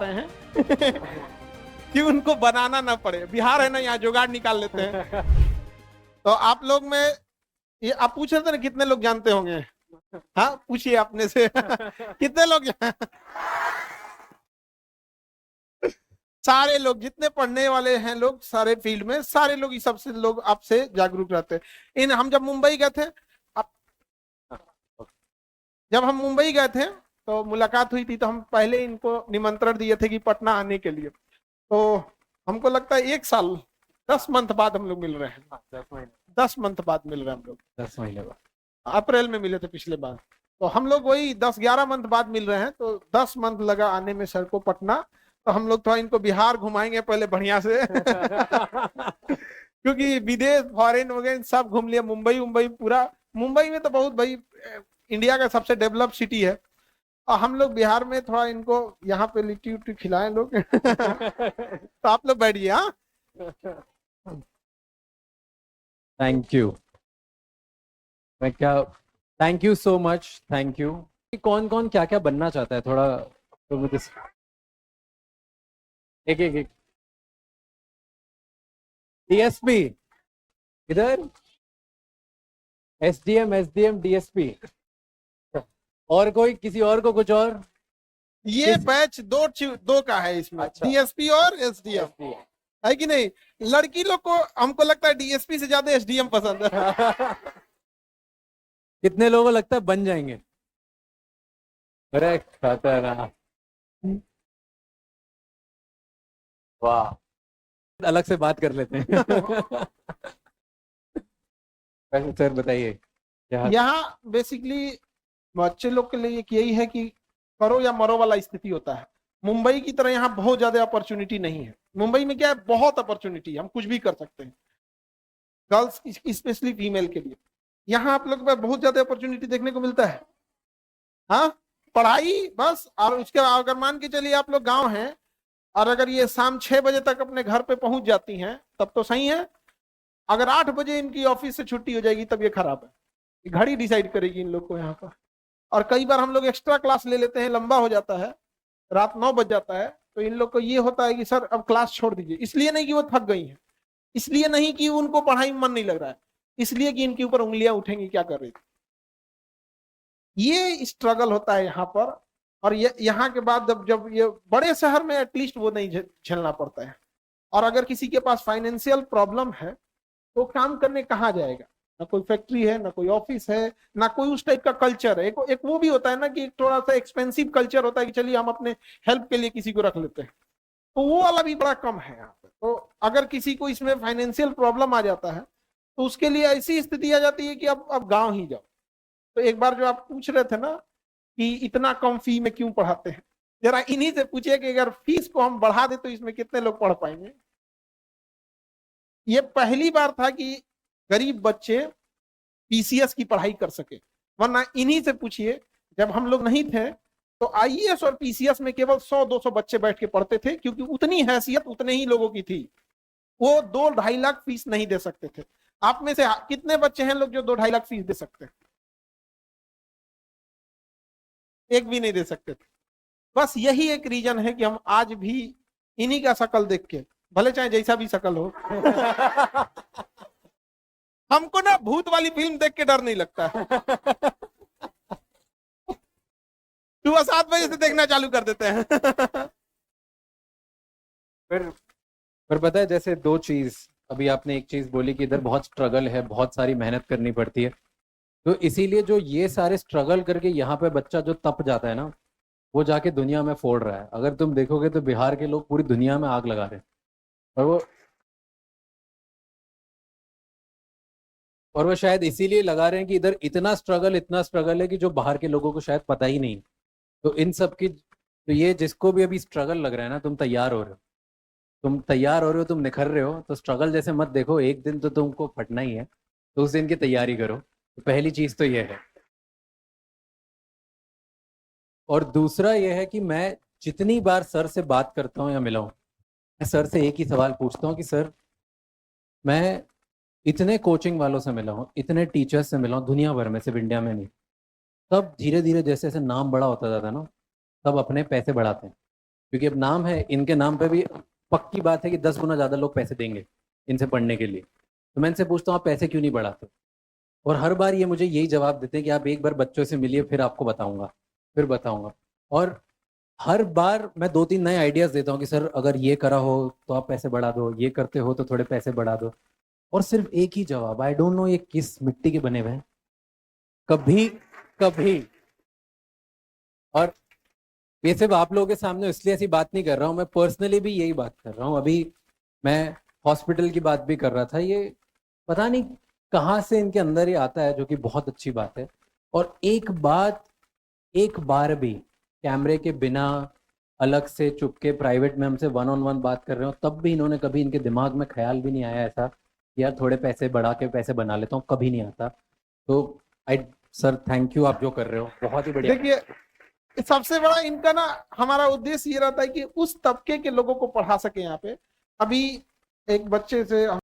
रहे हैं कि उनको बनाना ना पड़े। बिहार है ना, यहाँ जुगाड़ निकाल लेते हैं। तो आप लोग में ये आप पूछ रहे थे ना कितने लोग जानते होंगे? हाँ, पूछिए अपने से कितने लोग सारे लोग जितने पढ़ने वाले हैं लोग, सारे फील्ड में सारे लोग, इस सबसे लोग आपसे जागरूक रहते हैं। हम जब मुंबई गए थे, आप जब हम मुंबई गए थे तो मुलाकात हुई थी, तो हम पहले इनको निमंत्रण दिए थे कि पटना आने के लिए। तो हमको लगता है 1 साल 10 मंथ बाद हम लोग मिल रहे हैं। 10 मंथ बाद मिल रहे हैं हम लोग। 10 महीने बाद अप्रैल में मिले थे पिछले बार। तो हम लोग वही 10-11 मंथ बाद मिल रहे हैं। तो 10 मंथ लगा आने में सर को पटना। तो हम लोग थोड़ा इनको बिहार घुमाएंगे पहले बढ़िया से क्योंकि विदेश फॉरेन वगैरह सब घूम लिया, मुंबई पूरा। मुंबई में तो बहुत भाई इंडिया का सबसे डेवलप सिटी है, और हम लोग बिहार में थोड़ा इनको यहाँ पे लिट्टी उट्टी खिलाएं लोग तो आप लोग बैठिए। हाँ, थैंक यू। मैं क्या, thank you so much, thank you. कौन कौन क्या क्या बनना चाहता है थोड़ा तो मुझे एक एक एक डीएसपी इधर, एसडीएम डीएसपी, और कोई किसी और को कुछ और? ये बैच दो का है इसमें। अच्छा। डीएसपी और एसडीएम है कि नहीं? लड़की लोग को हमको लगता है डीएसपी से ज्यादा एसडीएम पसंद है कितने लोगों को लगता है बन जाएंगे? अरे खतरनाक, वाह, अलग से बात कर लेते हैं वैसे सर बताइए यहाँ बेसिकली बच्चे लोग के लिए यही है कि करो या मरो वाला स्थिति होता है। मुंबई की तरह यहाँ बहुत ज्यादा अपॉर्चुनिटी नहीं है। मुंबई में क्या है, बहुत अपॉर्चुनिटी, हम कुछ भी कर सकते हैं, गर्ल्स स्पेशली फीमेल के लिए। यहाँ आप लोग को बहुत ज्यादा अपॉर्चुनिटी देखने को मिलता है। हाँ, पढ़ाई बस। और उसके अगर मान के चलिए आप लोग गांव हैं, और अगर ये शाम 6 बजे तक अपने घर पे पहुंच जाती हैं तब तो सही है। अगर 8 बजे इनकी ऑफिस से छुट्टी हो जाएगी तब ये खराब है। घड़ी डिसाइड करेगी इन लोग को यहाँ पर। और कई बार हम लोग एक्स्ट्रा क्लास ले लेते हैं, लंबा हो जाता है, रात 9 बज जाता है, तो इन लोग को ये होता है कि सर अब क्लास छोड़ दीजिए। इसलिए नहीं कि वो थक गई हैं, इसलिए नहीं कि उनको पढ़ाई में मन नहीं लग रहा है, इसलिए कि इनके ऊपर उंगलियां उठेंगी क्या कर रही थी। ये स्ट्रगल होता है यहाँ पर। और ये यहाँ के बाद जब ये बड़े शहर में एटलीस्ट वो नहीं झेलना पड़ता है। और अगर किसी के पास फाइनेंशियल प्रॉब्लम है तो काम करने कहाँ जाएगा? ना कोई फैक्ट्री है, ना कोई ऑफिस है, ना कोई उस टाइप का कल्चर है। एक वो भी होता है ना कि थोड़ा सा एक्सपेंसिव कल्चर होता है कि चलिए हम अपने हेल्प के लिए किसी को रख लेते हैं, तो वो वाला भी बड़ा कम है यहाँ पे। तो अगर किसी को इसमें फाइनेंशियल प्रॉब्लम आ जाता है तो उसके लिए ऐसी स्थिति आ जाती है कि अब गाँव ही जाओ। तो एक बार जो आप पूछ रहे थे ना कि इतना कम फी में क्यों पढ़ाते हैं, जरा इन्हीं से पूछिए कि अगर फीस को हम बढ़ा दे तो इसमें कितने लोग पढ़ पाएंगे। ये पहली बार था कि गरीब बच्चे पीसीएस की पढ़ाई कर सके, वरना इन्हीं से पूछिए जब हम लोग नहीं थे तो आईएएस और पीसीएस में केवल 100-200 बच्चे बैठ के पढ़ते थे, क्योंकि उतनी हैसियत उतने ही लोगों की थी। वो 2-2.5 लाख फीस नहीं दे सकते थे। आप में से कितने बच्चे हैं लोग जो 2-2.5 लाख फीस दे सकते हैं? एक भी नहीं दे सकते थे। बस यही एक रीजन है कि हम आज भी इन्हीं का शक्ल देख के, भले चाहे जैसा भी शक्ल हो हमको ना भूत वाली फिल्म देख के डर नहीं लगता है सुबह 7 बजे से देखना चालू कर देते हैं पर पता है, जैसे दो चीज अभी आपने एक चीज बोली कि इधर बहुत स्ट्रगल है, बहुत सारी मेहनत करनी पड़ती है, तो इसीलिए जो ये सारे स्ट्रगल करके यहाँ पे बच्चा जो तप जाता है ना, वो जाके दुनिया में फोड़ रहा है। अगर तुम देखोगे तो बिहार के लोग पूरी दुनिया में आग लगा रहे हैं, और वो शायद इसीलिए लगा रहे हैं कि इधर इतना स्ट्रगल है कि जो बाहर के लोगों को शायद पता ही नहीं। तो इन सब की, तो ये जिसको भी अभी स्ट्रगल लग रहा है ना, तुम तैयार हो रहे हो, तुम निखर रहे हो, तो स्ट्रगल जैसे मत देखो, एक दिन तो तुमको फटना ही है, तो उस दिन की तैयारी करो। तो पहली चीज तो ये है। और दूसरा ये है कि मैं जितनी बार सर से बात करता हूँ या मिला हूँ, मैं सर से एक ही सवाल पूछता हूँ कि सर, मैं इतने कोचिंग वालों से मिला हूँ, इतने टीचर्स से मिला हूँ दुनिया भर में, सिर्फ इंडिया में नहीं, तब धीरे धीरे जैसे जैसे नाम बड़ा होता जाता है ना, तब अपने पैसे बढ़ाते हैं। क्योंकि अब नाम है, इनके नाम पे भी पक्की बात है कि 10 गुना ज्यादा लोग पैसे देंगे इनसे पढ़ने के लिए। तो मैं इनसे पूछता हूँ आप पैसे क्यों नहीं बढ़ाते? और हर बार ये मुझे यही जवाब देते हैं कि आप एक बार बच्चों से मिलिए फिर आपको बताऊंगा, फिर बताऊंगा। और हर बार मैं 2-3 नए आइडियाज देता हूँ कि सर अगर ये करा हो तो आप पैसे बढ़ा दो, ये करते हो तो थोड़े पैसे बढ़ा दो, और सिर्फ एक ही जवाब, आई डोंट नो ये किस मिट्टी के बने हुए हैं, कभी कभी। और ये सिर्फ आप लोगों के सामने इसलिए ऐसी बात नहीं कर रहा हूँ, मैं पर्सनली भी यही बात कर रहा हूँ। अभी मैं हॉस्पिटल की बात भी कर रहा था, ये पता नहीं कहाँ से इनके अंदर ही आता है, जो कि बहुत अच्छी बात है। और एक बार भी कैमरे के बिना अलग से चुपके प्राइवेट में हमसे 1-on-1 बात कर रहे हो, तब भी इन्होंने कभी, इनके दिमाग में ख्याल भी नहीं आया ऐसा यार थोड़े पैसे बढ़ा के पैसे बना लेता हूँ, कभी नहीं आता। तो आई सर थैंक यू, आप जो कर रहे हो बहुत ही बढ़िया। देखिए सबसे बड़ा इनका ना हमारा उद्देश्य ये रहता है कि उस तबके के लोगों को पढ़ा सके यहाँ पे। अभी एक बच्चे से